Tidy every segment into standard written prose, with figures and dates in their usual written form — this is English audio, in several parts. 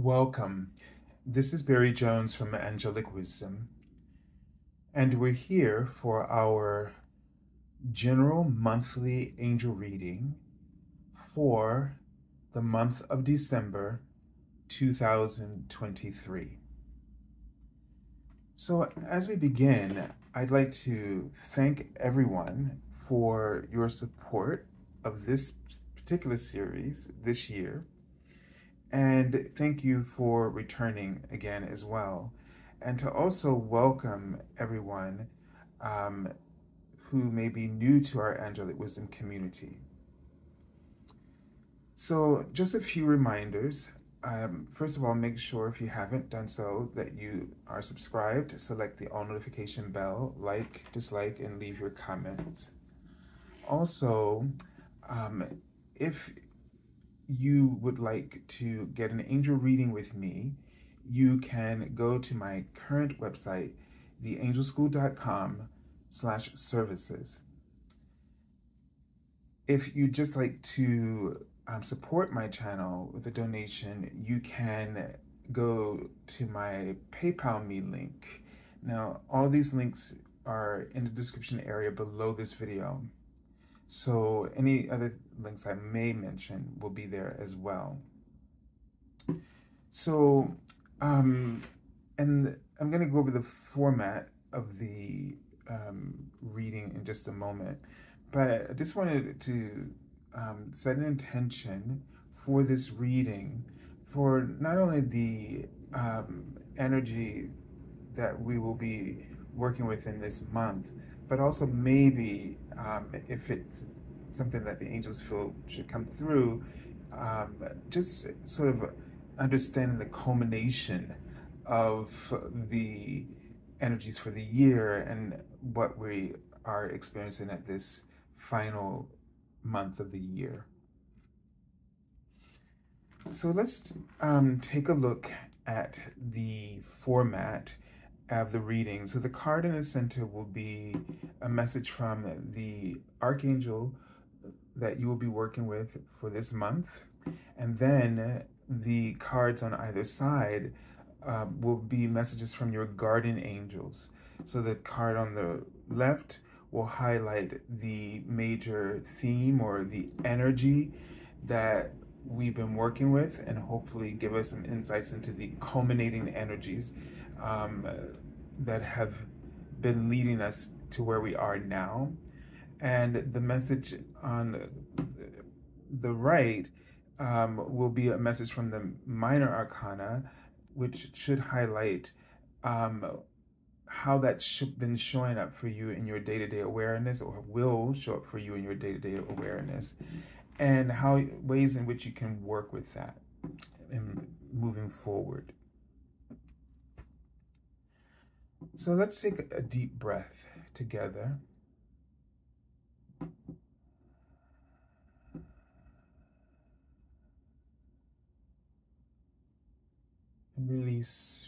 Welcome. This is Barry Jones from Angelic Wisdom, and we're here for our general monthly angel reading for the month of December 2023. So, as we begin, I'd like to thank everyone for your support of this particular series this year. And thank you for returning again as well. And to also welcome everyone who may be new to our Angelic Wisdom community. So just a few reminders. First of all, make sure if you haven't done so that you are subscribed. Select the all notification bell, like, dislike, and leave your comments. Also, if you would like to get an angel reading with me, you can go to my current website, theangelschool.com/services. If you'd just like to support my channel with a donation, you can go to my PayPal me link. Now, all of these links are in the description area below this video. So any other links I may mention will be there as well. So, and I'm going to go over the format of the reading in just a moment, but I just wanted to set an intention for this reading for not only the energy that we will be working with in this month, but also maybe if it's something that the angels feel should come through, just sort of understanding the culmination of the energies for the year and what we are experiencing at this final month of the year. So let's take a look at the format of the reading. So the card in the center will be a message from the Archangel that you will be working with for this month. And then the cards on either side will be messages from your guardian angels. So the card on the left will highlight the major theme or the energy that we've been working with and hopefully give us some insights into the culminating energies that have been leading us to where we are now. And the message on the right will be a message from the Minor Arcana, which should highlight how that's been showing up for you in your day-to-day awareness, or will show up for you in your day-to-day awareness, and how ways in which you can work with that in moving forward. So let's take a deep breath together. And release.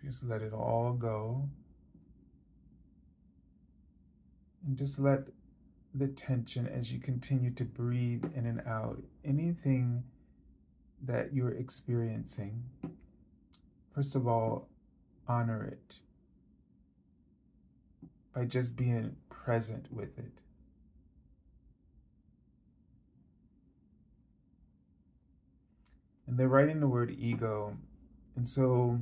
Just let it all go. And just let the tension, as you continue to breathe in and out, anything that you're experiencing, first of all, honor it by just being present with it. And they're writing the word ego. And so,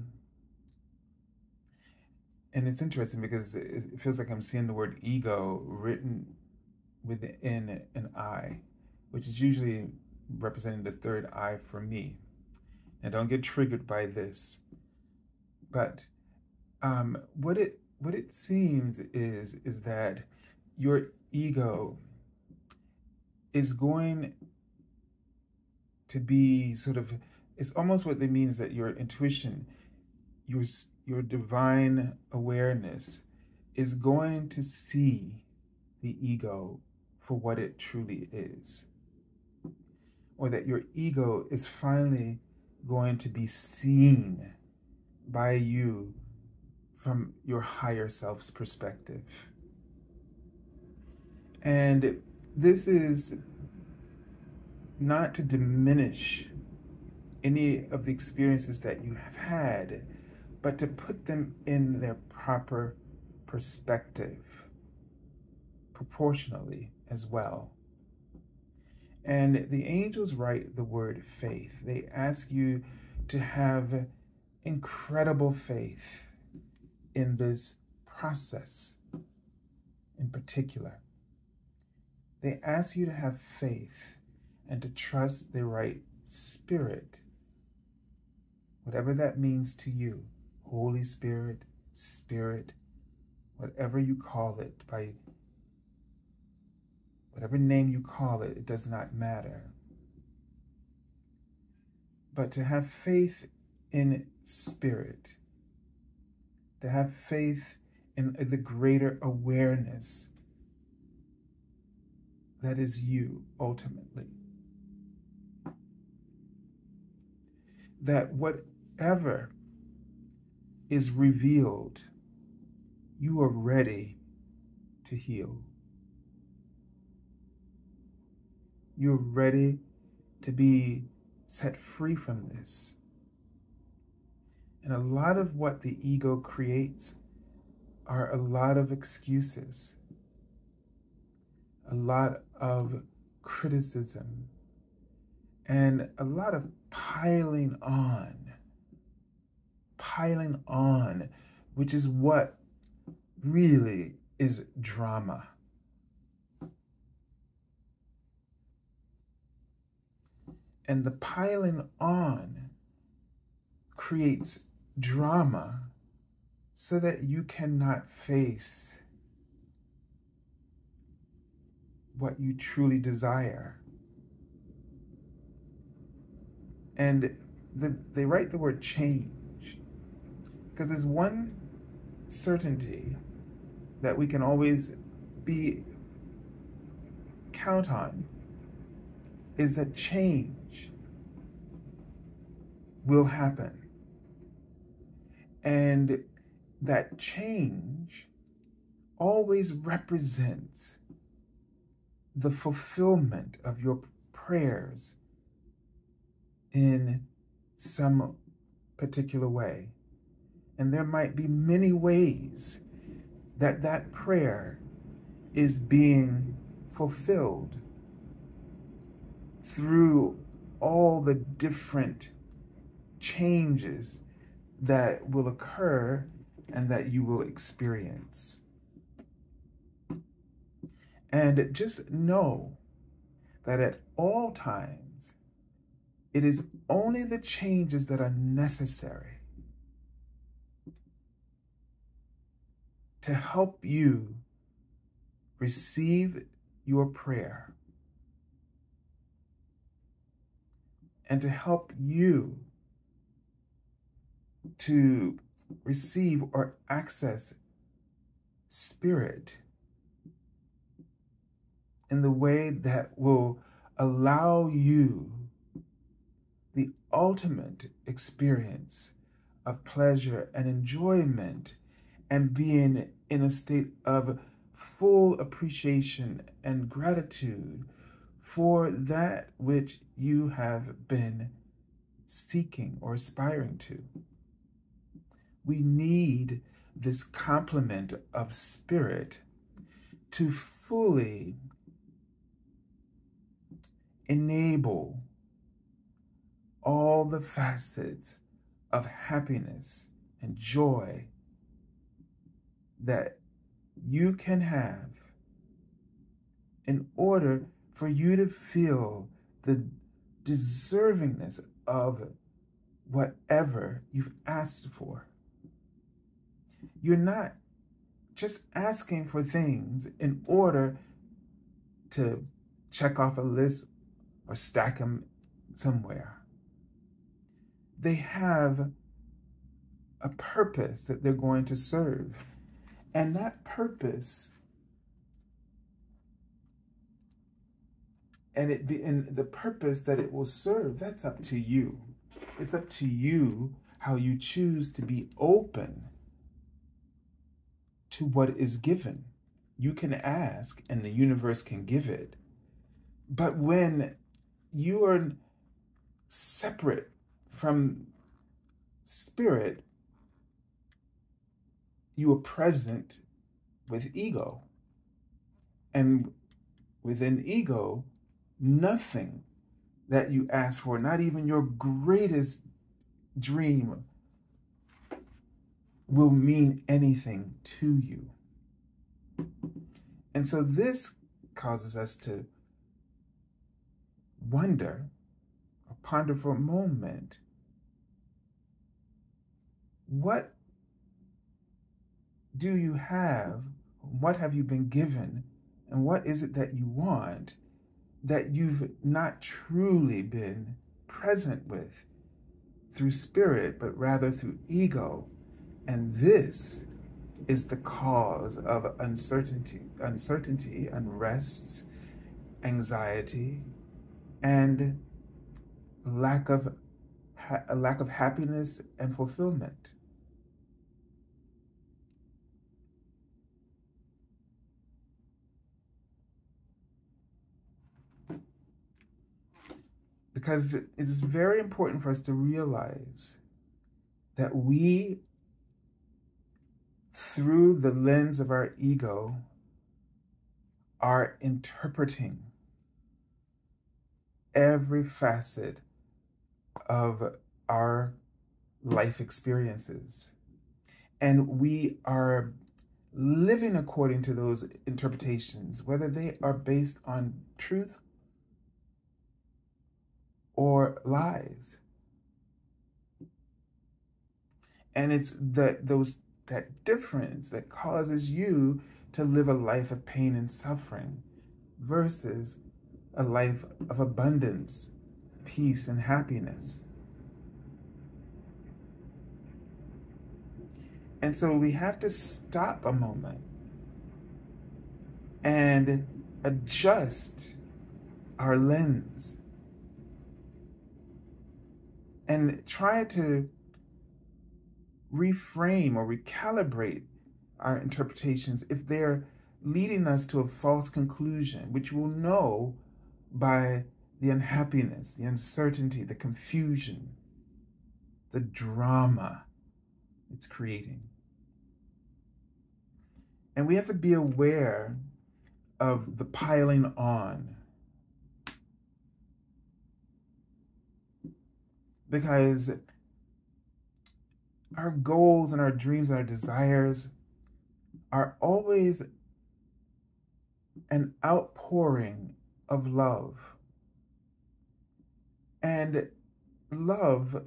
and it's interesting because it feels like I'm seeing the word ego written within an eye, which is usually representing the third eye for me. And don't get triggered by this. But what it seems is that your ego is going to be sort of, it's almost what it means that your intuition, your divine awareness is going to see the ego for what it truly is. Or that your ego is finally going to be seen by you from your higher self's perspective. And this is not to diminish any of the experiences that you have had, but to put them in their proper perspective, proportionally as well. And the angels write the word faith. They ask you to have incredible faith in this process in particular. They ask you to have faith and to trust the right spirit, whatever that means to you. Holy Spirit, Spirit, whatever you call it, by whatever name you call it, it does not matter. But to have faith in spirit, to have faith in the greater awareness that is you ultimately. That whatever is revealed, you are ready to heal. You're ready to be set free from this. And a lot of what the ego creates are a lot of excuses, a lot of criticism, and a lot of piling on, which is what really is drama. And the piling on creates drama so that you cannot face what you truly desire. And they write the word change because there's one certainty that we can always count on, is that change will happen. And that change always represents the fulfillment of your prayers in some particular way. And there might be many ways that that prayer is being fulfilled through all the different changes that will occur and that you will experience. And just know that at all times, it is only the changes that are necessary to help you receive your prayer and to help you to receive or access spirit in the way that will allow you the ultimate experience of pleasure and enjoyment and being in a state of full appreciation and gratitude for that which you have been seeking or aspiring to. We need this complement of spirit to fully enable all the facets of happiness and joy that you can have in order for you to feel the deservingness of whatever you've asked for. You're not just asking for things in order to check off a list or stack them somewhere. They have a purpose that they're going to serve. And that purpose, and the purpose that it will serve, that's up to you. It's up to you how you choose to be open to what is given. You can ask and the universe can give it. But when you are separate from spirit, you are present with ego. And within ego, nothing that you ask for, not even your greatest dream, will mean anything to you. And so this causes us to wonder or ponder for a moment, what do you have? What have you been given? And what is it that you want that you've not truly been present with through spirit, but rather through ego? And this is the cause of uncertainty, unrests, anxiety, and lack of happiness and fulfillment. Because it is very important for us to realize that we, through the lens of our ego, are interpreting every facet of our life experiences. And we are living according to those interpretations, whether they are based on truth or lies. And it's that difference that causes you to live a life of pain and suffering versus a life of abundance, peace, and happiness. And so we have to stop a moment and adjust our lens and try to reframe or recalibrate our interpretations if they're leading us to a false conclusion, which we'll know by the unhappiness, the uncertainty, the confusion, the drama it's creating. And we have to be aware of the piling on, because our goals and our dreams and our desires are always an outpouring of love. And love,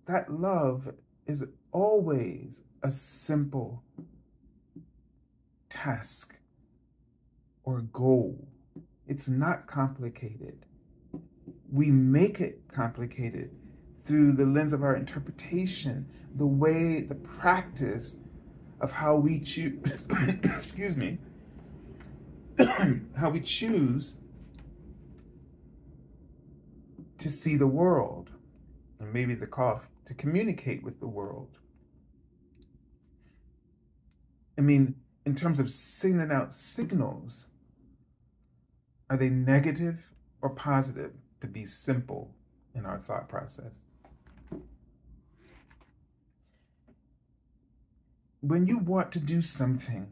that love is always a simple task or goal. It's not complicated. We make it complicated through the lens of our interpretation, the practice of how we choose, excuse me, how we choose to see the world, and maybe the cough, to communicate with the world. I mean, in terms of sending out signals, are they negative or positive, to be simple in our thought process? When you want to do something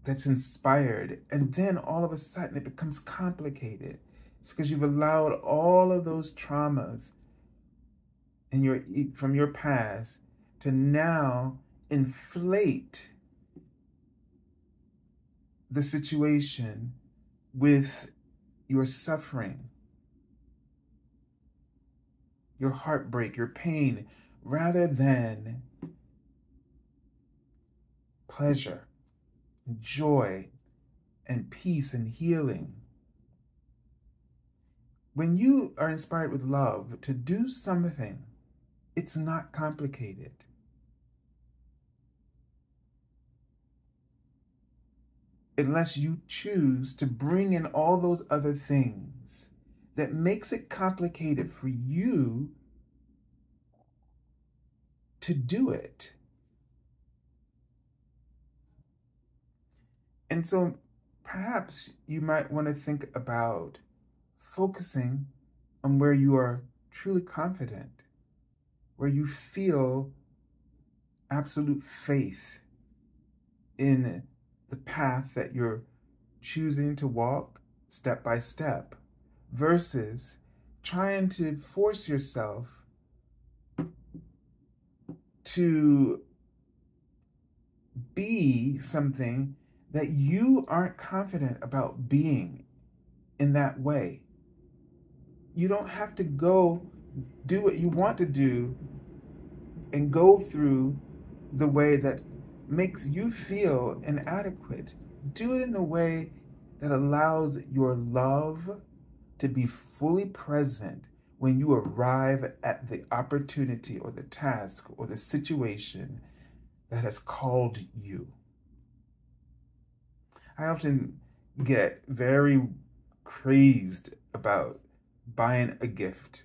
that's inspired, and then all of a sudden it becomes complicated, it's because you've allowed all of those traumas from your past to now inflate the situation with your suffering, your heartbreak, your pain, rather than pleasure, joy, and peace and healing. When you are inspired with love to do something, it's not complicated. Unless you choose to bring in all those other things that makes it complicated for you to do it. And so perhaps you might want to think about focusing and where you are truly confident, where you feel absolute faith in the path that you're choosing to walk step by step, versus trying to force yourself to be something that you aren't confident about being in that way. You don't have to go do what you want to do and go through the way that makes you feel inadequate. Do it in the way that allows your love to be fully present when you arrive at the opportunity or the task or the situation that has called you. I often get very crazed about buying a gift.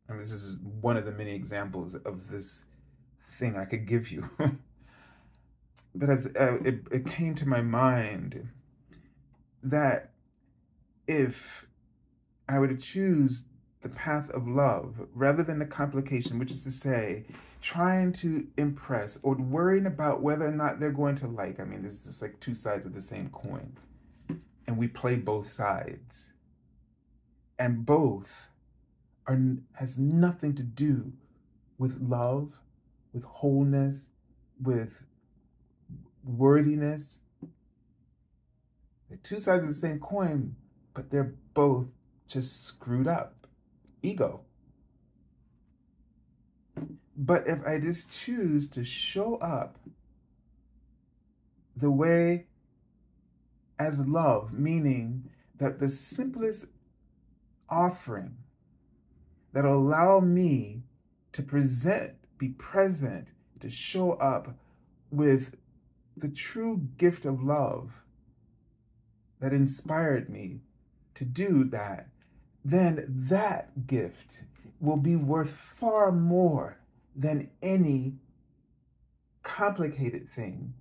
I mean, this is one of the many examples of this thing I could give you. But as it came to my mind that if I were to choose the path of love rather than the complication, which is to say, trying to impress or worrying about whether or not they're going to like, I mean, this is just like two sides of the same coin. And we play both sides. And both has nothing to do with love, with wholeness, with worthiness. They're two sides of the same coin, but they're both just screwed up. Ego. But if I just choose to show up the way as love, meaning that the simplest offering that'll allow me to be present, to show up with the true gift of love that inspired me to do that, then that gift will be worth far more than any complicated thing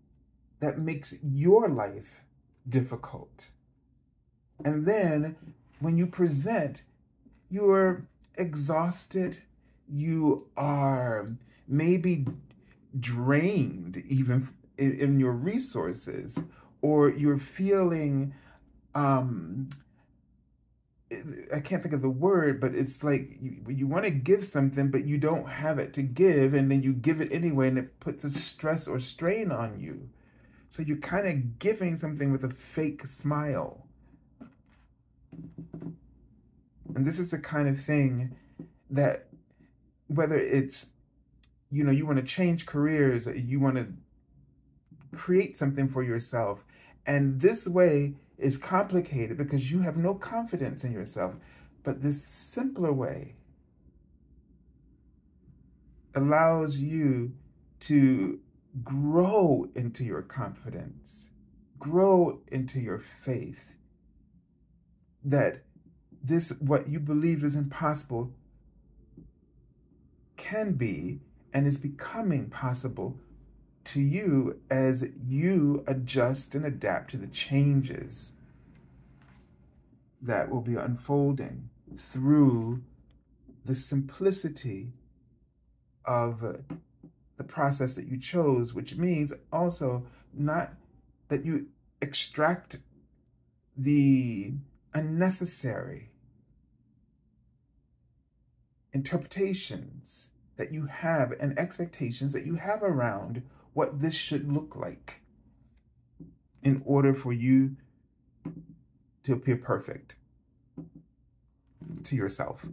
that makes your life difficult. And then when you present, you're exhausted, you are maybe drained even in your resources, or you're feeling I can't think of the word, but it's like you want to give something, but you don't have it to give, and then you give it anyway, and it puts a stress or strain on you. So you're kind of giving something with a fake smile. And this is the kind of thing that, whether it's, you want to change careers, you want to create something for yourself, and this way is complicated because you have no confidence in yourself. But this simpler way allows you to grow into your confidence, grow into your faith that this, what you believe is impossible, can be and is becoming possible to you as you adjust and adapt to the changes that will be unfolding through the simplicity of the process that you chose, which means also not that you extract the unnecessary interpretations that you have and expectations that you have around what this should look like in order for you to appear perfect to yourself.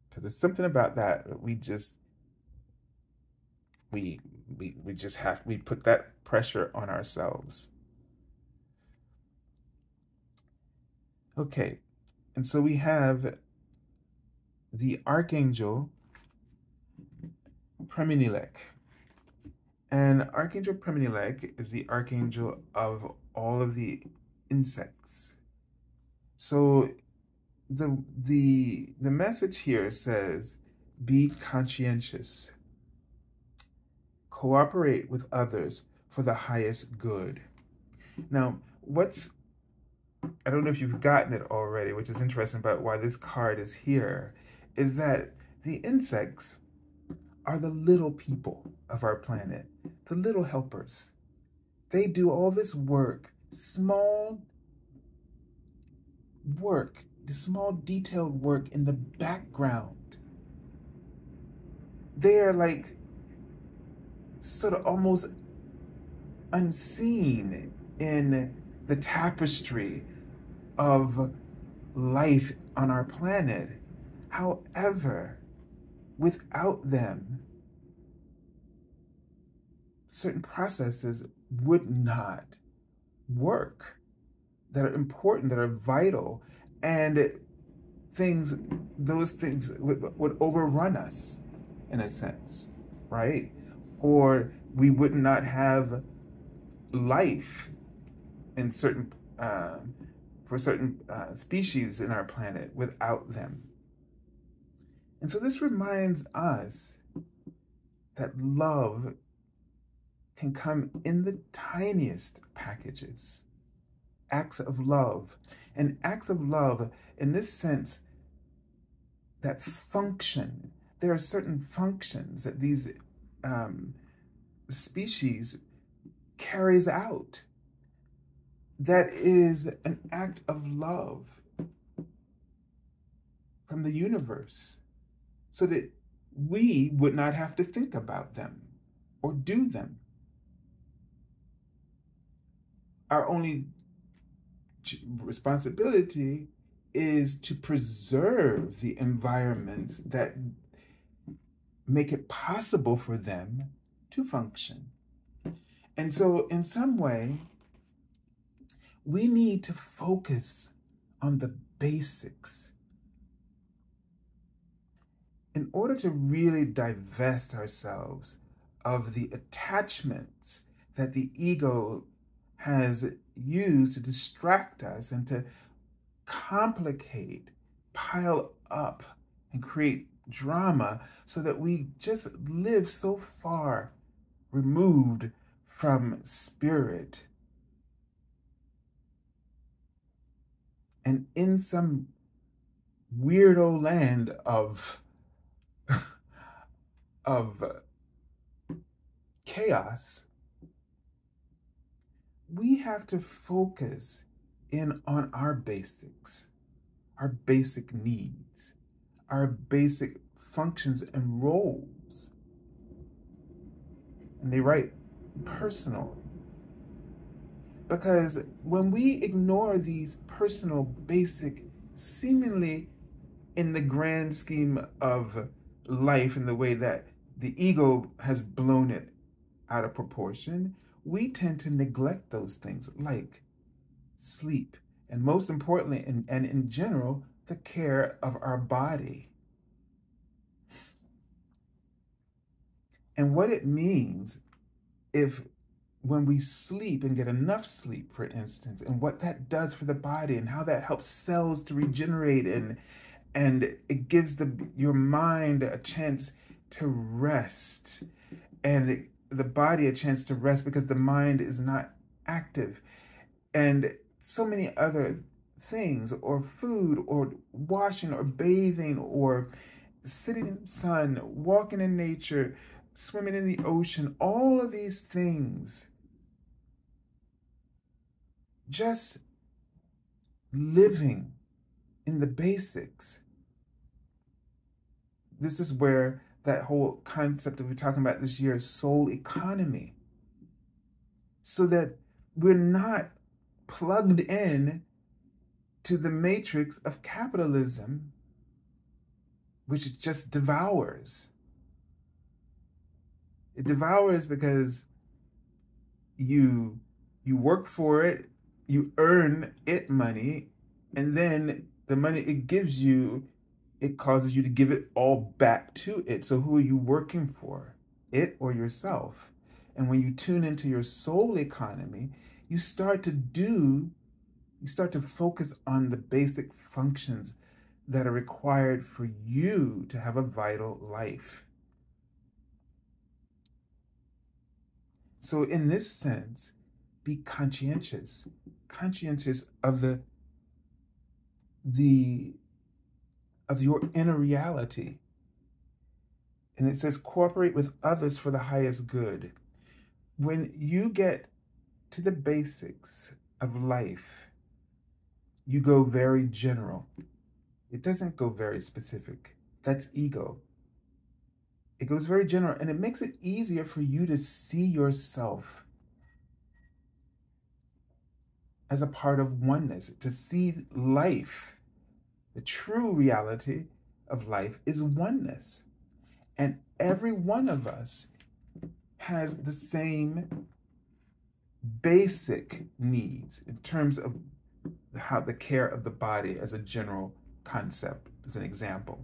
Because there's something about that we put that pressure on ourselves. Okay, and so we have the Archangel Prevalent. And Archangel Prevalent is the archangel of all of the insects. So the message here says, be conscientious, cooperate with others for the highest good. Now, what's I don't know if you've gotten it already, which is interesting about why this card is here, is that the insects are the little people of our planet, the little helpers. They do all this work, small work, the small detailed work in the background. They are like sort of almost unseen in the tapestry of life on our planet. However, without them, certain processes would not work that are important, that are vital, and those things would overrun us in a sense, right? Or we would not have life in certain for certain species in our planet without them. And so this reminds us that love can come in the tiniest packages. Acts of love. And acts of love, in this sense, that function. There are certain functions that these species carries out. That is an act of love from the universe, so that we would not have to think about them or do them. Our only responsibility is to preserve the environments that make it possible for them to function. And so in some way, we need to focus on the basics in order to really divest ourselves of the attachments that the ego has used to distract us and to complicate, pile up, and create drama, so that we just live so far removed from spirit and in some weirdo land of chaos. We have to focus in on our basics, our basic needs, our basic functions and roles. And they write personal. Because when we ignore these personal, basic, seemingly in the grand scheme of life, in the way that the ego has blown it out of proportion, we tend to neglect those things like sleep, and most importantly, and in general, the care of our body. And what it means if when we sleep and get enough sleep, for instance, and what that does for the body and how that helps cells to regenerate, and it gives your mind a chance to rest, and the body a chance to rest because the mind is not active, and so many other things, or food, or washing, or bathing, or sitting in the sun, walking in nature, swimming in the ocean, all of these things, just living in the basics. This is where that whole concept that we're talking about this year, soul economy, so that we're not plugged in to the matrix of capitalism, which just devours. It devours because you work for it, you earn it money, and then the money it gives you, it causes you to give it all back to it. So who are you working for? It or yourself? And when you tune into your soul economy, you start to focus on the basic functions that are required for you to have a vital life. So in this sense, be conscientious of the of your inner reality. And it says cooperate with others for the highest good. When you get to the basics of life, you go very general. It doesn't go very specific. That's ego. It goes very general, and it makes it easier for you to see yourself as a part of oneness, to see life. The true reality of life is oneness. And every one of us has the same basic needs in terms of how the care of the body as a general concept, as an example.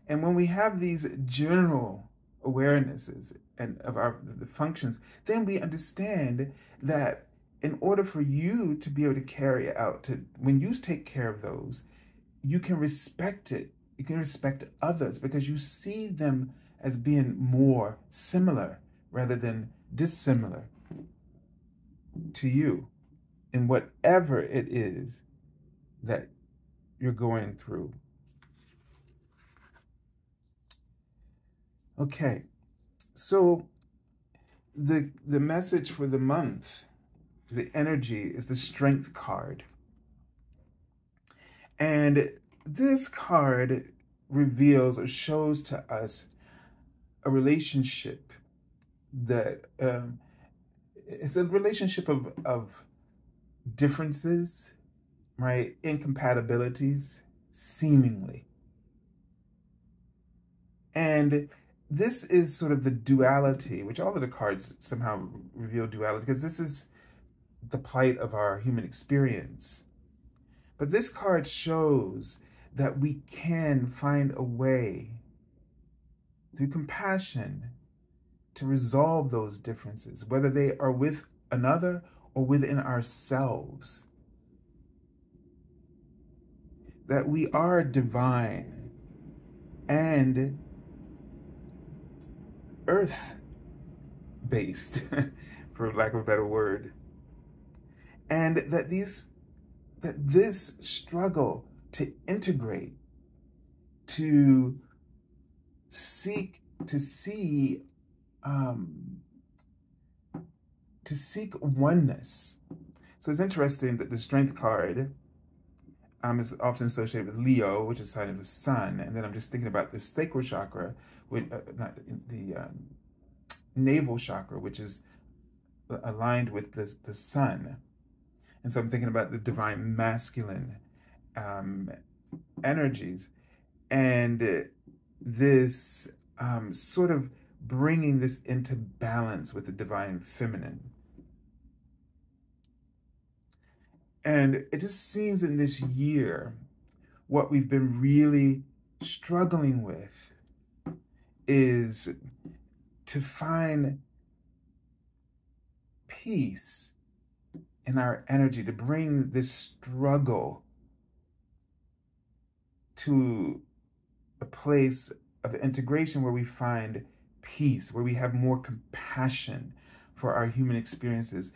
And when we have these general awarenesses and of the functions, then we understand that in order for you to be able to carry out, when you take care of those, you can respect it. You can respect others because you see them as being more similar rather than dissimilar to you in whatever it is that you're going through. Okay, so the message for the month, the energy, is the Strength card. And this card reveals or shows to us a relationship that it's a relationship of differences, right? Incompatibilities, seemingly. And this is sort of the duality, which all of the cards somehow reveal duality, because this is the plight of our human experience. But this card shows that we can find a way through compassion to resolve those differences, whether they are with another or within ourselves. That we are divine and earth-based, for lack of a better word. And that this struggle to integrate, to seek oneness. So it's interesting that the Strength card is often associated with Leo, which is a sign of the sun. And then I'm just thinking about the sacral chakra, not the navel chakra, which is aligned with the sun. And so I'm thinking about the divine masculine energies, and this sort of bringing this into balance with the divine feminine. And it just seems in this year, what we've been really struggling with is to find peace in our energy, to bring this struggle to a place of integration where we find peace, where we have more compassion for our human experiences,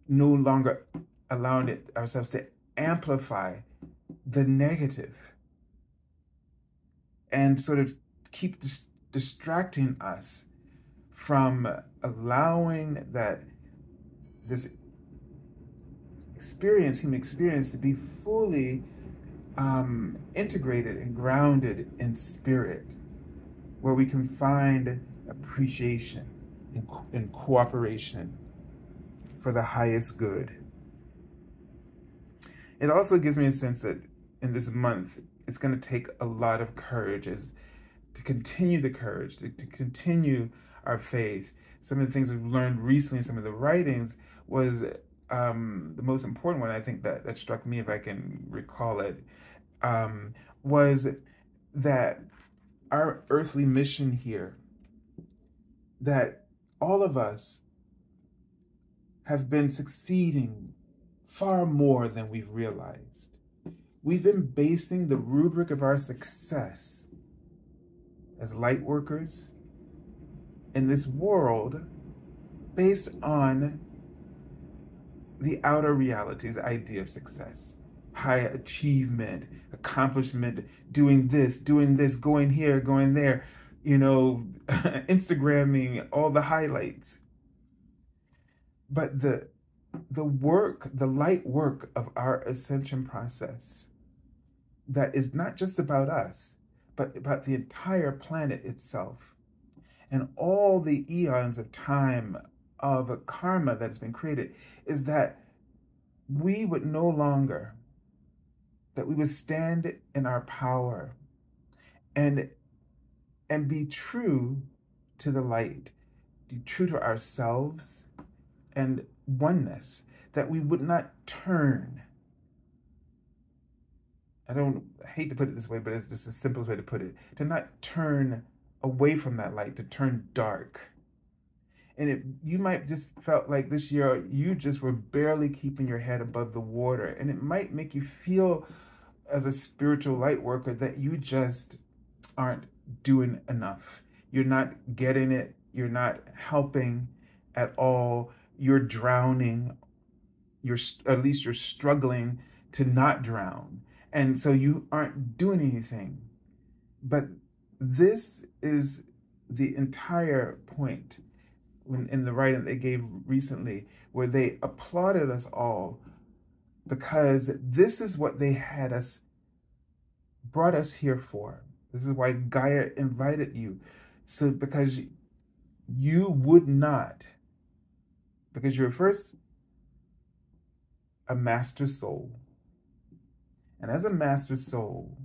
no longer allowing ourselves to amplify the negative and sort of keep distracting us from allowing this human experience, to be fully integrated and grounded in spirit, where we can find appreciation and cooperation for the highest good. It also gives me a sense that in this month, it's going to take a lot of courage to continue the courage, to continue our faith. Some of the things we've learned recently in some of the writings was the most important one, I think that struck me, if I can recall it, was that our earthly mission here, that all of us have been succeeding far more than we've realized. We've been basing the rubric of our success as light workers in this world based on the outer reality's idea of success. high achievement, accomplishment, doing this, going here, going there, Instagramming all the highlights. But the work, the light work of our ascension process, that is not just about us, but about the entire planet itself, and all the eons of time of karma that has been created, is that we would no longer, that we would stand in our power and be true to the light, be true to ourselves and oneness, that we would not turn. I hate to put it this way, but it's just the simplest way to put it, to not turn away from that light, to turn dark. And you might just felt like this year you just were barely keeping your head above the water, and it might make you feel as a spiritual light worker that you just aren't doing enough. You're not getting it. You're not helping at all. You're drowning. At least you're struggling to not drown. And so you aren't doing anything. But this is the entire point in the writing they gave recently, where they applauded us all, because this is what they brought us here for. This is why Gaia invited you. So because you would not, because you're first a master soul. And as a master soul,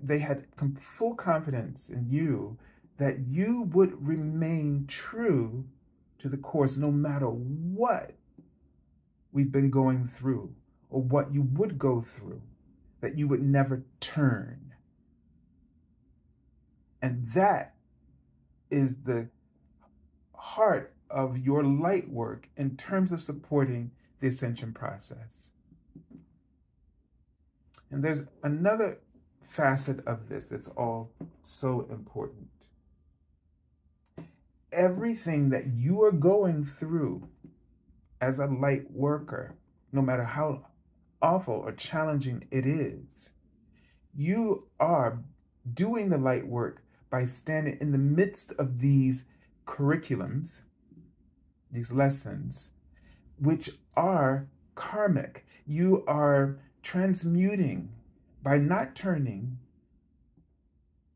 they had full confidence in you that you would remain true to the course no matter what we've been going through or what you would go through, that you would never turn. And that is the heart of your light work in terms of supporting the ascension process. And there's another facet of this that's all so important. Everything that you are going through as a light worker, no matter how awful or challenging it is, you are doing the light work by standing in the midst of these curriculums, these lessons, which are karmic. You are transmuting. By not turning,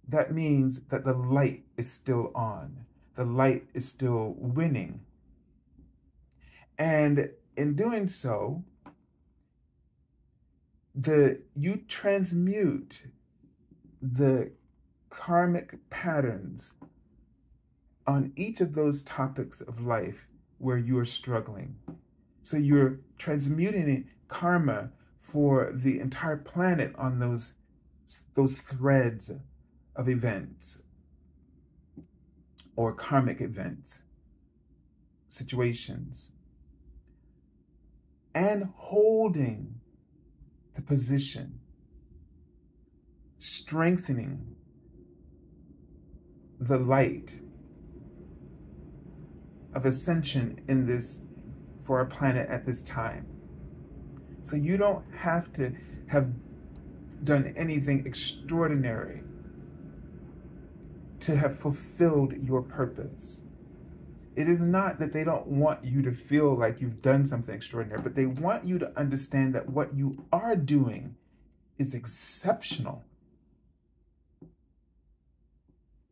that means that the light is still on. The light is still winning. And in doing so, you transmute the karmic patterns on each of those topics of life where you are struggling. So you're transmuting karma for the entire planet on those threads of events or karmic events, situations, and holding the position, strengthening the light of ascension in this, for our planet at this time. So you don't have to have done anything extraordinary to have fulfilled your purpose. It is not that they don't want you to feel like you've done something extraordinary, but they want you to understand that what you are doing is exceptional.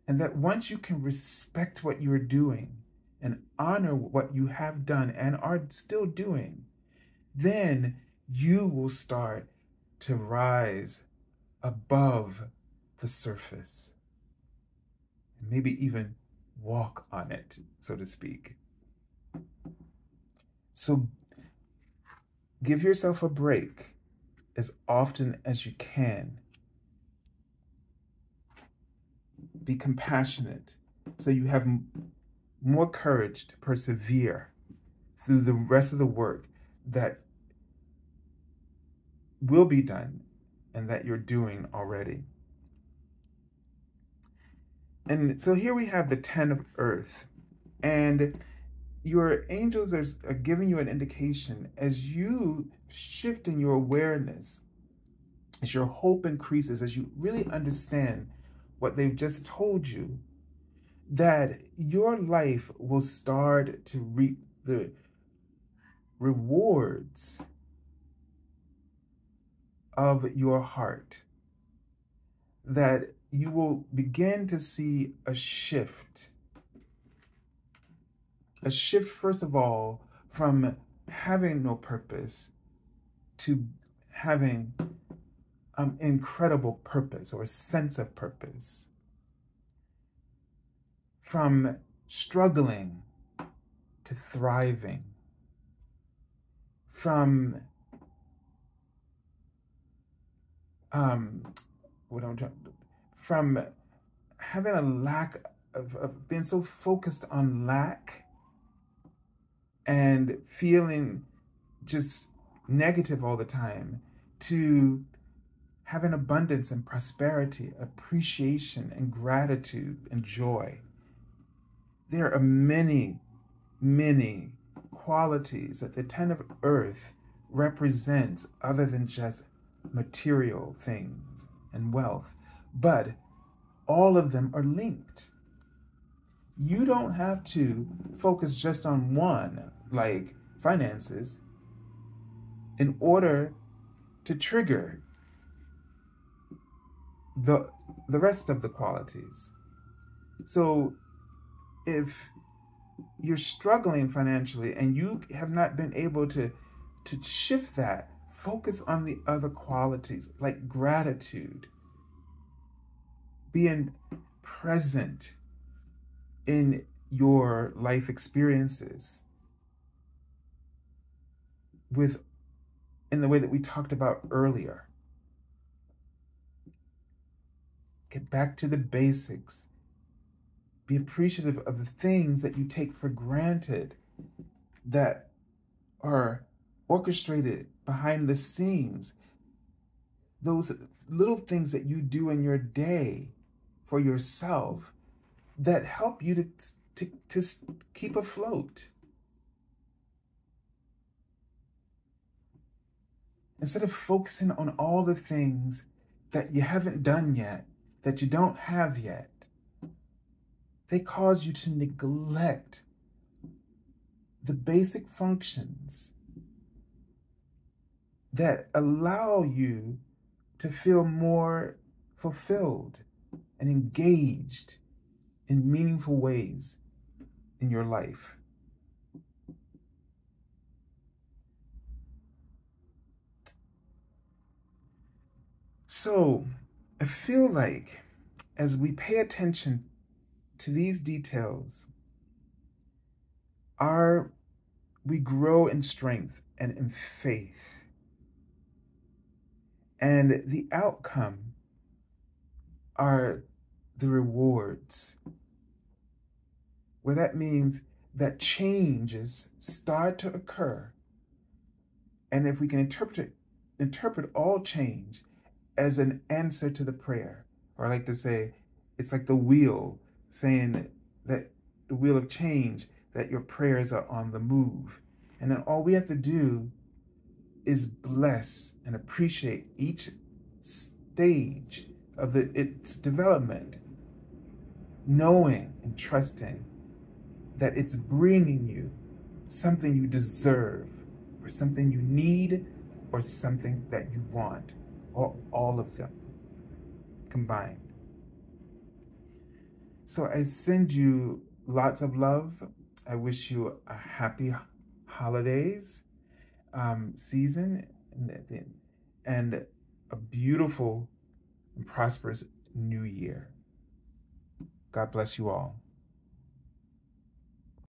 And that once you can respect what you're doing and honor what you have done and are still doing, then you will start to rise above the surface. Maybe even walk on it, so to speak. So give yourself a break as often as you can. Be compassionate so you have more courage to persevere through the rest of the work that will be done and that you're doing already. And so here we have the 10 of Earth, and your angels are giving you an indication as you shift in your awareness, as your hope increases, as you really understand what they've just told you, that your life will start to reap the rewards of your heart, that you will begin to see a shift, first of all, from having no purpose to having incredible purpose or a sense of purpose, from struggling to thriving, from from having a lack of being so focused on lack and feeling just negative all the time, to having abundance and prosperity, appreciation and gratitude and joy. There are many, many qualities that the Ten of Earth represents other than just material things and wealth, but all of them are linked. You don't have to focus just on one, like finances, in order to trigger the rest of the qualities. So if you're struggling financially and you have not been able to shift that, focus on the other qualities like gratitude, being present in your life experiences in the way that we talked about earlier. Get back to the basics. Be appreciative of the things that you take for granted that are orchestrated behind the scenes. Those little things that you do in your day for yourself that help you to keep afloat. Instead of focusing on all the things that you haven't done yet, that you don't have yet, they cause you to neglect the basic functions that allow you to feel more fulfilled and engaged in meaningful ways in your life. So I feel like as we pay attention to these details, we grow in strength and in faith. And the outcome are the rewards, where that means that changes start to occur. And if we can interpret all change as an answer to the prayer, or I like to say, it's like the wheel saying that the wheel of change, that your prayers are on the move. And then all we have to do is bless and appreciate each stage of its development, knowing and trusting that it's bringing you something you deserve, or something you need, or something that you want, or all of them combined. So I send you lots of love. I wish you a happy holidays season and a beautiful and prosperous new year. God bless you all.